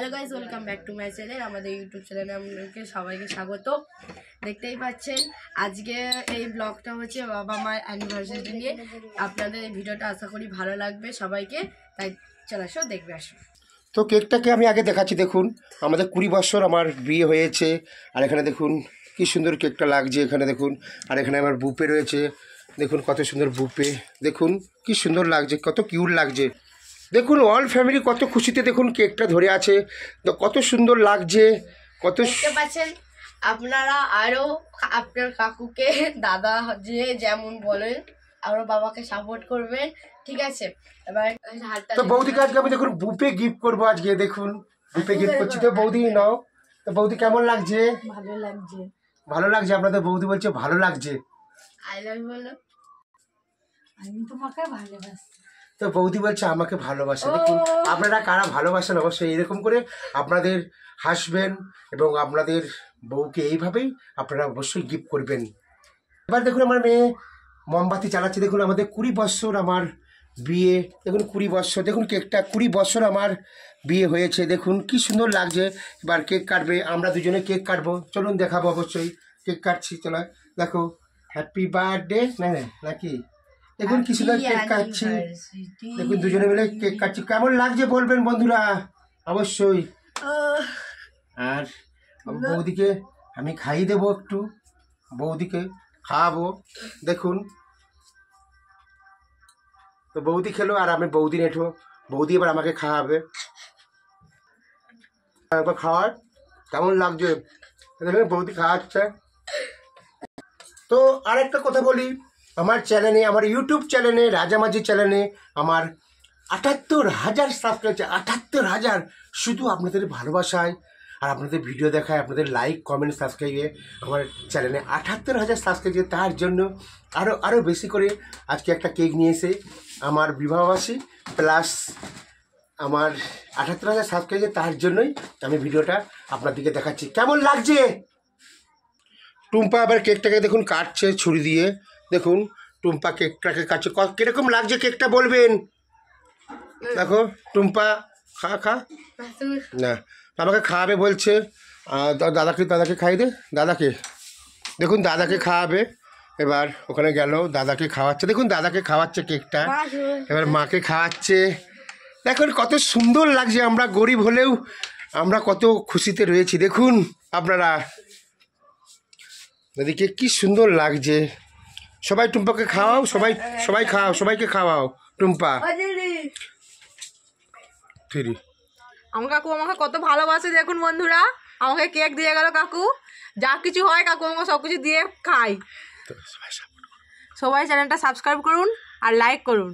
Hello guys, welcome back to my channel. আমাদের YouTube চ্যানেলে আপনাদেরকে সবাইকে স্বাগত। দেখতেই পাচ্ছেন আজকে এই ব্লগটা হচ্ছে বাবা মায়ের অ্যানিভার্সারি নিয়ে। আপনাদের এই ভিডিওটা আশা করি ভালো লাগবে সবাইকে, তাই চলে আসো দেখবে আসো। তো কেকটাকে আমি আগে দেখাচ্ছি। দেখুন আমাদের 20 বছর আমার বিয়ে হয়েছে। আর এখানে দেখুন কি সুন্দর কেকটা লাগছে। এখানে দেখুন, আর এখানে আমার বুপে রয়েছে। দেখুন কত সুন্দর বুপে, দেখুন কি সুন্দর লাগছে, কত কিউট লাগছে। দেখুন অল ফ্যামিলি কত খুশিতে দেখুন কেকটা ধরে আছে, তো কত সুন্দর লাগছে। কত দেখতে পাচ্ছেন আপনারা আরও আপনার কাকুকে দাদা যে যেমন বলেন আরও বাবাকে সাপোর্ট করবেন, ঠিক আছে? এবার তো বৌদিকে আজকে আমি দেখুন বুপে গিফট করবো আজকে। দেখুন বুপে গিফট করছি। তো বৌদি নাও। তো বৌদি কেমন লাগছে? ভালো লাগছে। ভালো লাগছে? আপনাদের বৌদি বলছে ভালো লাগছে। আই লাভ ইউ বলো। আমি তোমাকে ভালোবাসি। তো বৌদি বলছে আমাকে ভালোবাসে। দেখুন আপনারা কারা ভালোবাসেন অবশ্যই এরকম করে আপনাদের হাসবেন এবং আপনাদের বউকে এইভাবেই আপনারা অবশ্যই গিফট করবেন। এবার দেখুন আমার মেয়ে মোমবাতি চালাচ্ছে। দেখুন আমাদের 20 বছর আমার বিয়ে। দেখুন 20 বছর, দেখুন কেকটা 20 বছর আমার বিয়ে হয়েছে। দেখুন কি সুন্দর লাগছে। এবার কেক কাটবে, আমরা দুজনে কেক কাটবো। চলুন দেখাবো অবশ্যই। কেক কাটছি, চলো দেখো। হ্যাপি বার্থডে নাকি? দেখুন কি সুন্দর কেক কাটছি। দেখুন দুজনে মিলে কেক কাটছি। কেমন লাগছে বলবেন বন্ধুরা অবশ্যই। আর বৌদিকে আমি খাইয়ে দেবো, একটু বৌদিকে খাওয়াবো। দেখুন তো বৌদি খেলো আর আমি বৌদি নেঠো। বৌদি এবার আমাকে খাওয়াবে। একবার খাওয়ার কেমন লাগছে দেখুন, বৌদি খাওয়াচ্ছে। তো আরেকটা কথা বলি, আমার চ্যানেলে, আমার ইউটিউব চ্যানেলে, রাজামাঝি চ্যানেলে আমার ৭৮,০০০ সাবস্ক্রাইব, ৭৮,০০০ শুধু আপনাদের ভালোবাসায় আর আপনাদের ভিডিও দেখায়, আপনাদের লাইক কমেন্ট সাবস্ক্রাইবে আমার চ্যানেলে ৭৮,০০০ সাবস্ক্রাইব। তার জন্য আরও বেশি করে আজকে একটা কেক নিয়ে এসে আমার বিবাহবাসী প্লাস আমার ৭৮,০০০ সাবস্ক্রাইবে, তার জন্যই আমি ভিডিওটা আপনাদেরকে দেখাচ্ছি। কেমন লাগছে? টুম্পা আবার কেকটাকে দেখুন কাটছে ছুরি দিয়ে। দেখুন টুম্পা কেকটাকে কাটছে। কীরকম লাগছে কেকটা বলবেন? দেখো টুম্পা খা না, আমাকে খাওয়াবে বলছে। দাদাকে খাইয়ে দে, দাদাকে। দেখুন দাদাকে খাওয়াবে। এবার ওখানে গেল, দাদাকে খাওয়াচ্ছে। দেখুন দাদাকে খাওয়াচ্ছে কেকটা, এবার মাকে খাওয়াচ্ছে। দেখুন কত সুন্দর লাগছে। আমরা গরিব হলেও আমরা কত খুশিতে রয়েছি। দেখুন আপনারা এদিকে কি সুন্দর লাগছে। সবাই টুম্পাকে খাওয়াও, সবাই খাওয়াও, সবাইকে খাওয়াও টুম্পা। আমার কাকু আমাকে কত ভালোবাসে দেখুন বন্ধুরা। আমাকে কেক দিয়ে গেল কাকু। যা কিছু হয় কাকু আমাকে সব কিছু দিয়ে খাই। সবাই চ্যানেলটা সাবস্ক্রাইব করুন আর লাইক করুন।